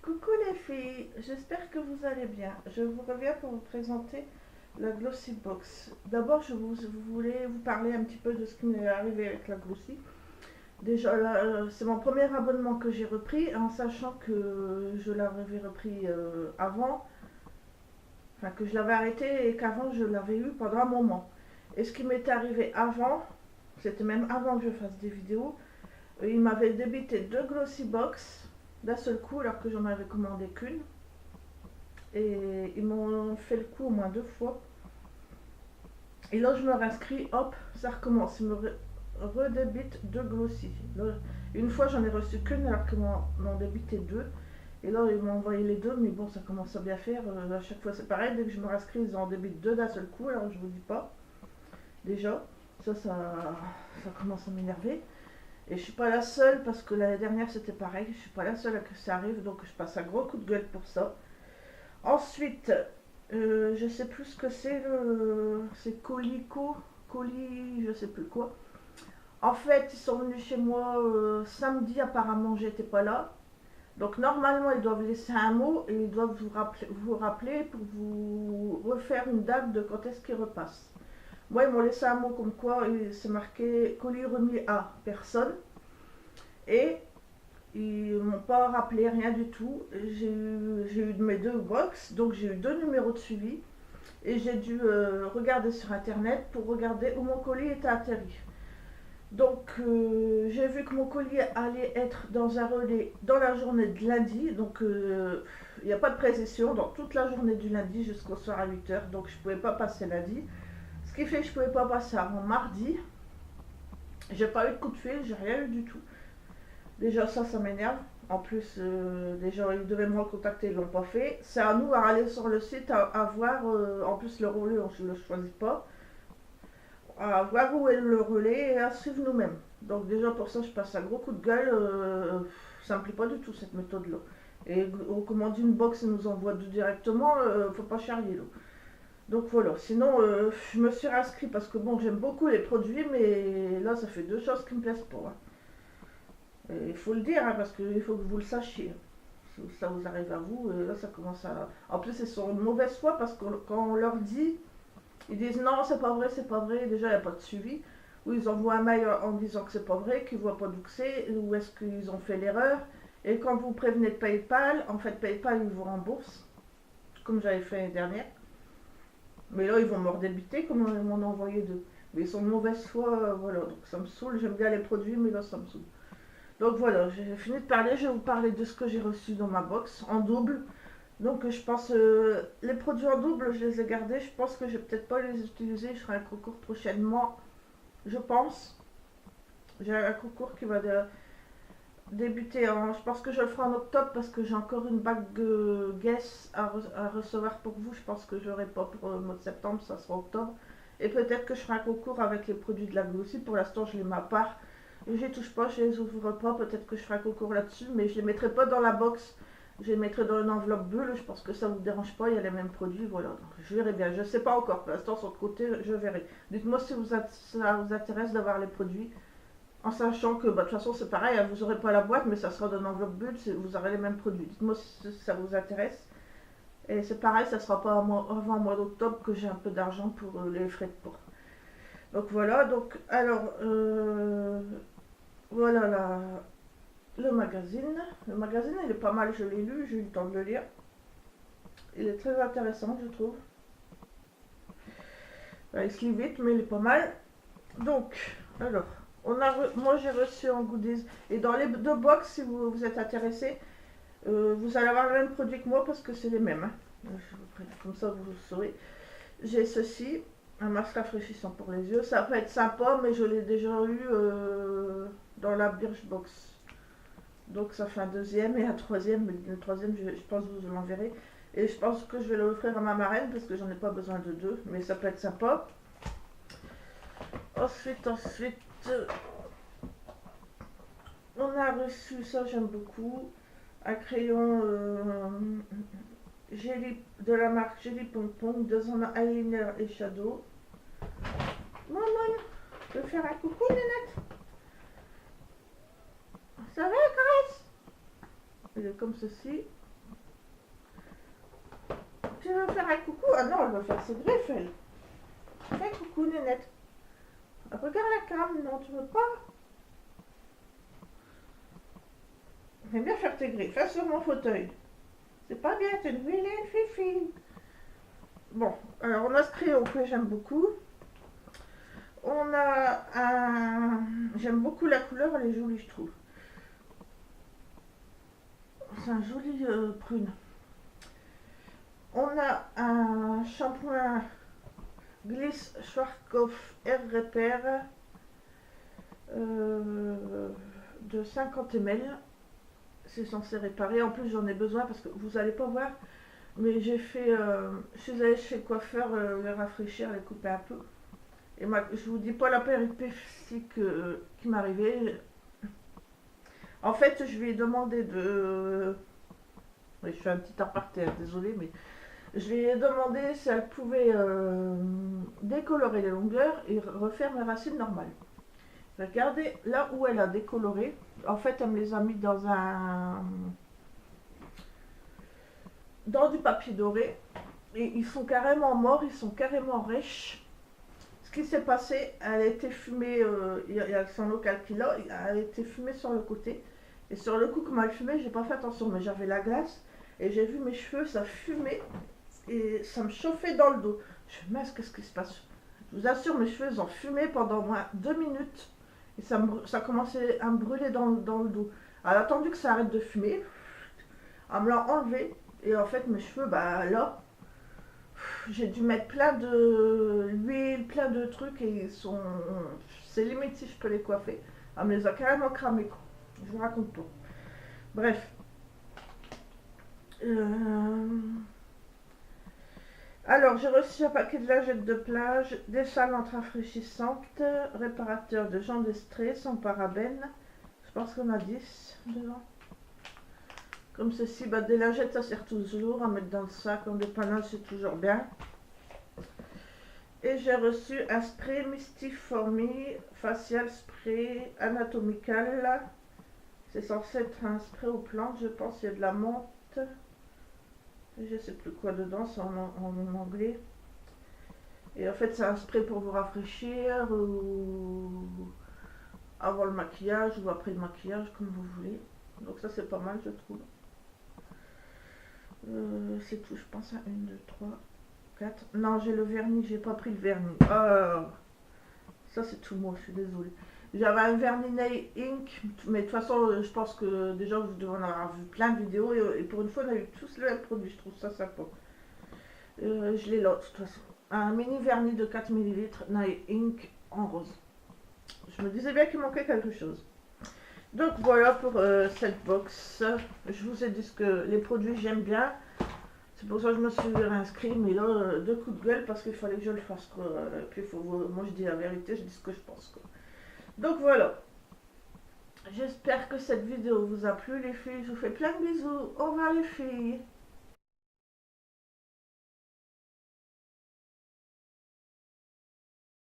Coucou les filles, j'espère que vous allez bien. Je vous reviens pour vous présenter la Glossy Box. D'abord, voulais vous parler un petit peu de ce qui m'est arrivé avec la Glossy. Déjà, c'est mon premier abonnement que j'ai repris, en sachant que je l'avais repris avant, enfin que je l'avais arrêté et qu'avant je l'avais eu pendant un moment. Et ce qui m'était arrivé avant, c'était même avant que je fasse des vidéos, il m'avait débité deux Glossy Box d'un seul coup alors que j'en avais commandé qu'une. Et ils m'ont fait le coup au moins deux fois. Et là, je me réinscris, hop, ça recommence. Ils me redébitent deux Glossy. Là, une fois, j'en ai reçu qu'une alors qu'ils m'ont débité deux. Et là, ils m'ont envoyé les deux, mais bon, ça commence à bien faire. À chaque fois, c'est pareil. Dès que je me réinscris, ils en débitent deux d'un seul coup. Alors, je vous dis pas. Déjà, ça commence à m'énerver. Et je suis pas la seule, parce que l'année dernière, c'était pareil. Je suis pas la seule à que ça arrive, donc je passe un gros coup de gueule pour ça. Ensuite, je sais plus ce que c'est, c'est colis, je sais plus quoi. En fait, ils sont venus chez moi samedi, apparemment j'étais pas là. Donc normalement, ils doivent laisser un mot et ils doivent vous rappeler pour vous refaire une date de quand est-ce qu'ils repassent. Moi, ils m'ont laissé un mot comme quoi c'est marqué colis remis à personne. Et ils m'ont pas rappelé rien du tout. J'ai eu mes deux box, donc j'ai eu deux numéros de suivi. Et j'ai dû regarder sur internet pour regarder où mon colis était atterri. Donc j'ai vu que mon colis allait être dans un relais dans la journée de lundi. Donc il n'y a pas de précision dans toute la journée du lundi jusqu'au soir à 8 h. Donc je ne pouvais pas passer lundi. Ce qui fait que je ne pouvais pas passer avant mardi. J'ai pas eu de coup de fil, j'ai rien eu du tout. Déjà ça m'énerve. En plus, déjà ils devaient me recontacter, ils l'ont pas fait. C'est à nous à aller sur le site à voir. En plus le relais, on ne le choisit pas. À voir où est le relais et à suivre nous-mêmes. Donc déjà pour ça, je passe un gros coup de gueule. Ça me plaît pas du tout cette méthode-là. Et on commande une box et nous envoie deux directement. Faut pas charrier là. Donc voilà. Sinon, je me suis inscrit parce que bon, j'aime beaucoup les produits, mais là, ça fait deux choses qui me plaisent pas, hein. Il faut le dire, hein, parce qu'il faut que vous le sachiez. Si ça vous arrive à vous, là ça commence à. En plus, ils sont de mauvaise foi parce que quand on leur dit, ils disent non, c'est pas vrai, c'est pas vrai. Déjà, il n'y a pas de suivi. Ou ils envoient un mail en disant que c'est pas vrai, qu'ils voient pas d'où que c'est, ou est-ce qu'ils ont fait l'erreur. Et quand vous prévenez de PayPal, en fait, PayPal, ils vous remboursent, comme j'avais fait l'année dernière. Mais là, ils vont me redébiter comme ils m'en ont envoyé deux. Mais ils sont de mauvaise foi, voilà. Donc ça me saoule. J'aime bien les produits, mais là, ça me saoule. Donc voilà, j'ai fini de parler, je vais vous parler de ce que j'ai reçu dans ma box en double. Donc je pense, les produits en double, je les ai gardés, je pense que je vais peut-être pas les utiliser, je ferai un concours prochainement, je pense. J'ai un concours qui va débuter je pense que je le ferai en octobre parce que j'ai encore une bague Guess à recevoir pour vous, je pense que je n'aurai pas pour le mois de septembre, ça sera octobre. Et peut-être que je ferai un concours avec les produits de la Glossy, pour l'instant je les mets à part. Je les touche pas, je les ouvre pas, peut-être que je ferai un concours là-dessus, mais je les mettrai pas dans la box, je les mettrai dans une enveloppe bulle, je pense que ça vous dérange pas, il y a les mêmes produits, voilà. Donc, je verrai bien, je sais pas encore, pour l'instant sur le côté, je verrai. Dites-moi si ça vous intéresse d'avoir les produits, en sachant que bah, de toute façon c'est pareil, hein, vous aurez pas la boîte, mais ça sera dans une enveloppe bulle, vous aurez les mêmes produits. Dites-moi si ça vous intéresse. Et c'est pareil, ça sera pas avant le mois d'octobre que j'ai un peu d'argent pour les frais de port. Donc voilà, donc alors voilà le magazine. Le magazine il est pas mal, je l'ai lu, j'ai eu le temps de le lire. Il est très intéressant, je trouve. Il se lit vite, mais il est pas mal. Donc, alors, moi j'ai reçu en goodies. Et dans les deux box, si vous êtes intéressé, vous allez avoir le même produit que moi parce que c'est les mêmes, hein. Comme ça, vous saurez. J'ai ceci, un masque rafraîchissant pour les yeux. Ça va être sympa, mais je l'ai déjà eu dans la Birchbox. Donc ça fait un deuxième et un troisième. Mais le troisième, je pense que vous l'enverrez. Et je pense que je vais l'offrir à ma marraine parce que j'en ai pas besoin de deux. Mais ça peut être sympa. Ensuite, on a reçu, ça j'aime beaucoup, un crayon de la marque Jelly Pong Pong, dans un eyeliner et shadow. Maman, je vais faire un coucou, Nénette. Ça va, Grace? Il est comme ceci. tu veux faire un coucou? Ah non, elle va faire ses griffes, elle. Fais coucou, Nénette. Regarde la cam, non, tu veux pas? J'aime bien faire tes griffes, fais sur mon fauteuil. C'est pas bien, t'es une vilaine fifi. Bon, alors on a ce crayon que j'aime beaucoup. On a un... J'aime beaucoup la couleur, elle est jolie, je trouve. C'est un joli prune. On a un shampoing Gliss Schwarzkopf Air Repair de 50 ml. C'est censé réparer. En plus, j'en ai besoin parce que vous allez pas voir, mais j'ai fait. Je suis allée chez le coiffeur les rafraîchir, les couper un peu. Et je vous dis pas la péripétie qui m'est arrivée. En fait, je lui ai demandé de. Oui, je fais un petit aparté, désolé, mais je lui ai demandé si elle pouvait décolorer les longueurs et refaire mes racines normales. Regardez là où elle a décoloré. En fait, elle me les a mis dans du papier doré. Et ils sont carrément morts, ils sont carrément rêches. Ce qui s'est passé, elle a été fumée, il y a son local qui l'a, elle a été fumée sur le côté. Et sur le coup, comme elle fumait, j'ai pas fait attention, mais j'avais la glace. Et j'ai vu mes cheveux, ça fumait. Et ça me chauffait dans le dos. Je me dis, qu'est-ce qui se passe? Je vous assure, mes cheveux ils ont fumé pendant au moins 2 minutes. Et ça commençait à me brûler dans le dos. Elle a attendu que ça arrête de fumer. Elle me l'a enlevé. Et en fait, mes cheveux, bah là, j'ai dû mettre plein d'huile, plein de trucs. Et ils sont. C'est limite si je peux les coiffer. Elle me les a carrément cramés, quoi. Je vous raconte tout. Bref. Alors, j'ai reçu un paquet de lingettes de plage, des salantes rafraîchissantes, réparateur de jambes estrées sans parabènes. Je pense qu'on a 10 dedans. Comme ceci, bah, des lingettes, ça sert toujours à mettre dans le sac, en dépannage, c'est toujours bien. Et j'ai reçu un spray Mystiformy Facial Spray Anatomical. C'est censé être un spray aux plantes, je pense. Il y a de la menthe. Je sais plus quoi dedans, c'est en anglais. Et en fait, c'est un spray pour vous rafraîchir ou avant le maquillage ou après le maquillage, comme vous voulez. Donc ça, c'est pas mal, je trouve. C'est tout, je pense à 1, 2, 3, 4. Non, j'ai le vernis, j'ai pas pris le vernis. Ça, c'est tout moi, je suis désolée. J'avais un vernis Nail Ink, mais de toute façon, je pense que déjà vous devez en avoir vu plein de vidéos et pour une fois, on a eu tous le même produit, je trouve ça sympa. Je l'ai là, de toute façon. Un mini vernis de 4 ml Nail Ink en rose. Je me disais bien qu'il manquait quelque chose. Donc voilà pour cette box. Je vous ai dit que les produits j'aime bien. C'est pour ça que je me suis inscrit, mais là, 2 coups de gueule parce qu'il fallait que je le fasse. Quoi. Puis moi je dis la vérité, je dis ce que je pense. Quoi. Donc voilà. J'espère que cette vidéo vous a plu les filles. Je vous fais plein de bisous. Au revoir les filles.